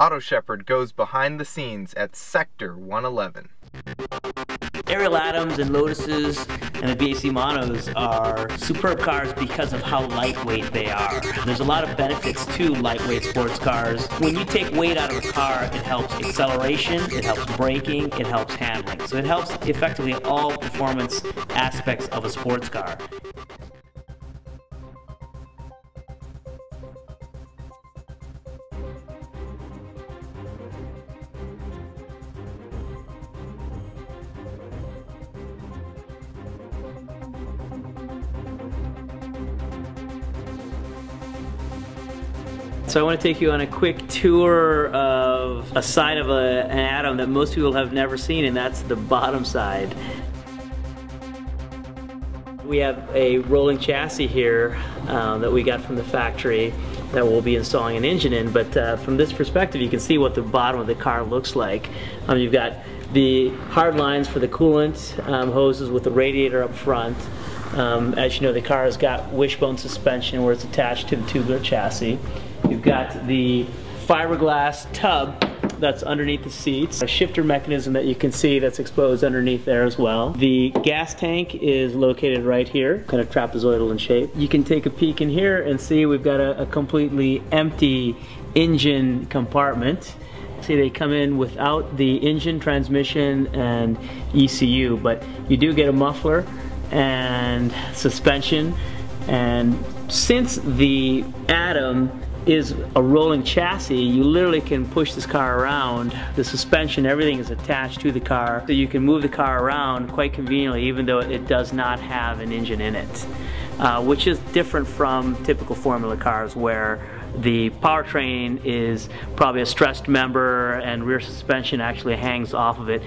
Auto Shepherd goes behind the scenes at Sector 111. ARIEL Atoms and Lotuses and the BAC Monos are superb cars because of how lightweight they are. There's a lot of benefits to lightweight sports cars. When you take weight out of a car, it helps acceleration, it helps braking, it helps handling. So it helps effectively all performance aspects of a sports car. So I want to take you on a quick tour of a side of an Atom that most people have never seen, and that's the bottom side. We have a rolling chassis here that we got from the factory that we'll be installing an engine in, but from this perspective you can see what the bottom of the car looks like. You've got the hard lines for the coolant hoses with the radiator up front. As you know, the car has got wishbone suspension where it's attached to the tubular chassis. You've got the fiberglass tub that's underneath the seats, a shifter mechanism that you can see that's exposed underneath there as well. The gas tank is located right here, kind of trapezoidal in shape. You can take a peek in here and see we've got a completely empty engine compartment. See, they come in without the engine, transmission, and ECU, but you do get a muffler and suspension. And since the Atom is a rolling chassis, you literally can push this car around. The suspension, everything is attached to the car, so you can move the car around quite conveniently even though it does not have an engine in it, which is different from typical formula cars where the powertrain is probably a stressed member and rear suspension actually hangs off of it.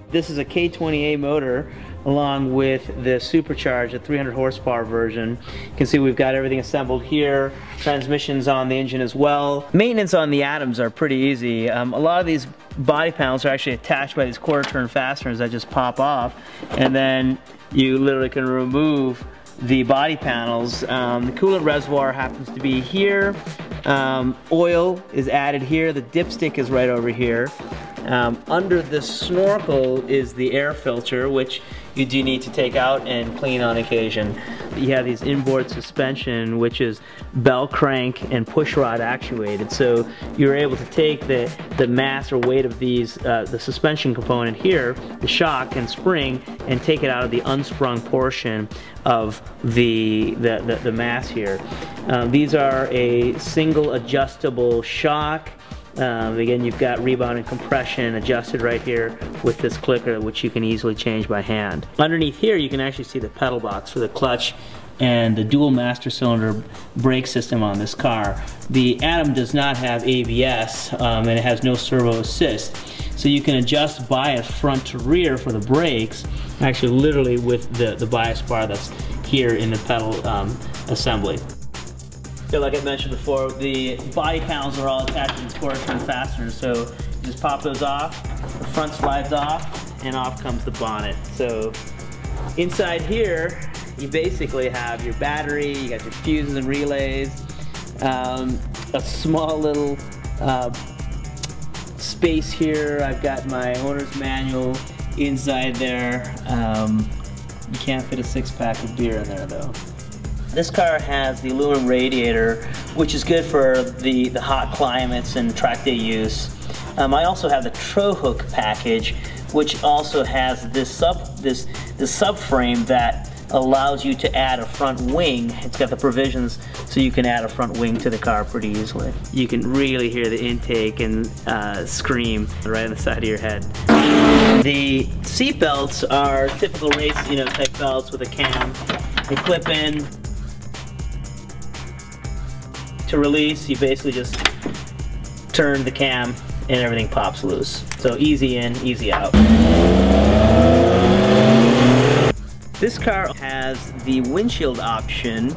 This is a K20A motor along with the supercharged, the 300 horsepower version. You can see we've got everything assembled here. Transmissions on the engine as well. Maintenance on the Atoms are pretty easy. A lot of these body panels are actually attached by these quarter turn fasteners that just pop off, and then you literally can remove the body panels. The coolant reservoir happens to be here. Oil is added here. The dipstick is right over here. Under the snorkel is the air filter, which you do need to take out and clean on occasion. You have these inboard suspension, which is bell crank and push rod actuated. So you're able to take the mass or weight of these, the suspension component here, the shock and spring, and take it out of the unsprung portion of the mass here. These are a single adjustable shock. Again, you've got rebound and compression adjusted right here with this clicker, which you can easily change by hand. Underneath here you can actually see the pedal box for the clutch and the dual master cylinder brake system on this car. The Atom does not have ABS and it has no servo assist, so you can adjust bias front to rear for the brakes actually literally with the bias bar that's here in the pedal assembly. So like I mentioned before, the body panels are all attached to the quarter turn fasteners, so you just pop those off, the front slides off, and off comes the bonnet. So inside here, you basically have your battery, you got your fuses and relays, a small little space here. I've got my owner's manual inside there. You can't fit a 6-pack of beer in there though. This car has the aluminum radiator, which is good for the hot climates and track day use. I also have the Trohook package, which also has this subframe that allows you to add a front wing. It's got the provisions so you can add a front wing to the car pretty easily. You can really hear the intake and scream right on the side of your head. The seat belts are typical race, type belts with a cam. They clip in. To release, you basically just turn the cam and everything pops loose. So easy in, easy out. This car has the windshield option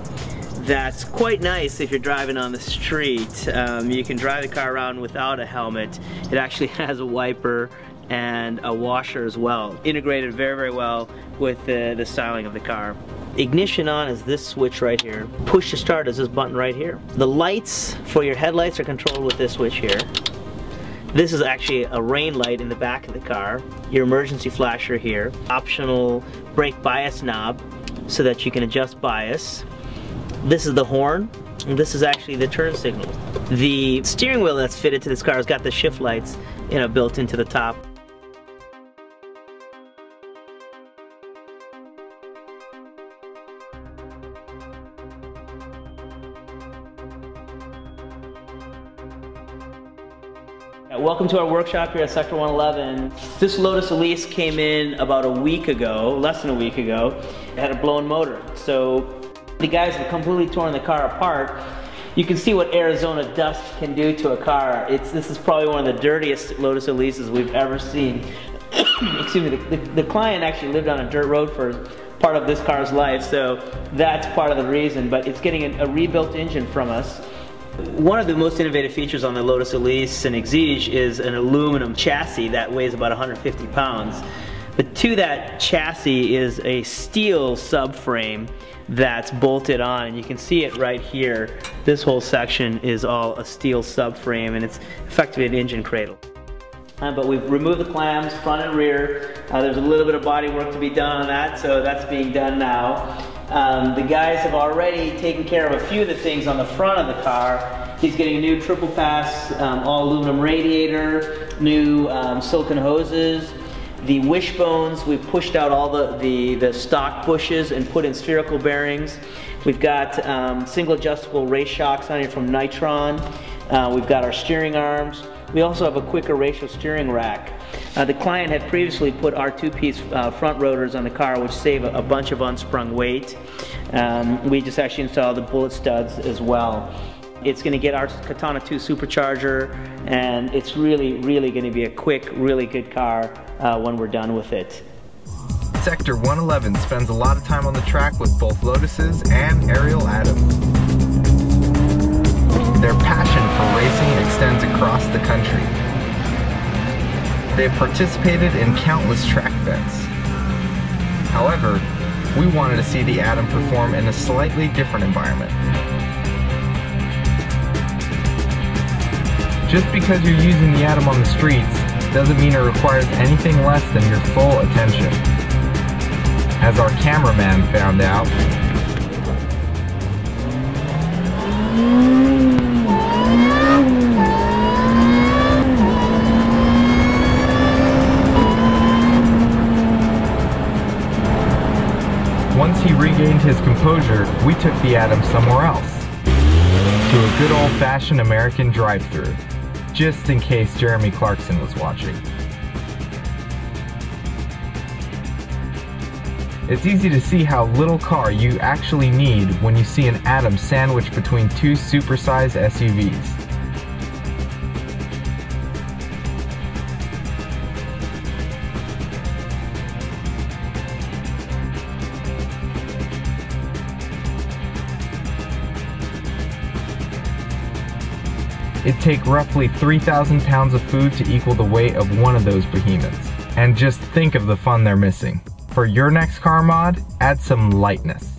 that's quite nice if you're driving on the street. You can drive the car around without a helmet. It actually has a wiper and a washer as well. Integrated very, very well with the styling of the car. ignition on is this switch right here. Push to start is this button right here. The lights for your headlights are controlled with this switch here. This is actually a rain light in the back of the car. Your emergency flasher here. Optional brake bias knob so that you can adjust bias. This is the horn, and this is actually the turn signal. The steering wheel that's fitted to this car has got the shift lights, built into the top. Welcome to our workshop here at Sector 111. This Lotus Elise came in about a week ago, less than a week ago. It had a blown motor. So the guys have completely torn the car apart. You can see what Arizona dust can do to a car. This is probably one of the dirtiest Lotus Elises we've ever seen. Excuse me, the client actually lived on a dirt road for part of this car's life, so that's part of the reason, but it's getting a rebuilt engine from us. One of the most innovative features on the Lotus Elise and Exige is an aluminum chassis that weighs about 150 pounds. But to that chassis is a steel subframe that's bolted on, and you can see it right here. This whole section is all a steel subframe, and it's effectively an engine cradle. But we've removed the clams, front and rear. There's a little bit of body work to be done on that, so that's being done now. The guys have already taken care of a few of the things on the front of the car. He's getting a new triple pass, all aluminum radiator, new silicone hoses. The wishbones, we've pushed out all the stock bushes and put in spherical bearings. We've got single adjustable race shocks on here from Nitron. We've got our steering arms. We also have a quicker ratio steering rack. The client had previously put our two-piece front rotors on the car, which save a bunch of unsprung weight. We just actually installed the bullet studs as well. It's going to get our Katana 2 supercharger, and it's really going to be a quick, really good car when we're done with it. Sector 111 spends a lot of time on the track with both Lotuses and ARIEL Atom. Their passion for racing extends across the country. They have participated in countless track events. However, we wanted to see the Atom perform in a slightly different environment. Just because you're using the Atom on the streets doesn't mean it requires anything less than your full attention. As our cameraman found out, once he regained his composure, we took the Atom somewhere else, to a good old-fashioned American drive-thru, just in case Jeremy Clarkson was watching. It's easy to see how little car you actually need when you see an Atom sandwiched between two supersized SUVs. It'd take roughly 3,000 pounds of food to equal the weight of one of those behemoths. And just think of the fun they're missing. For your next car mod, add some lightness.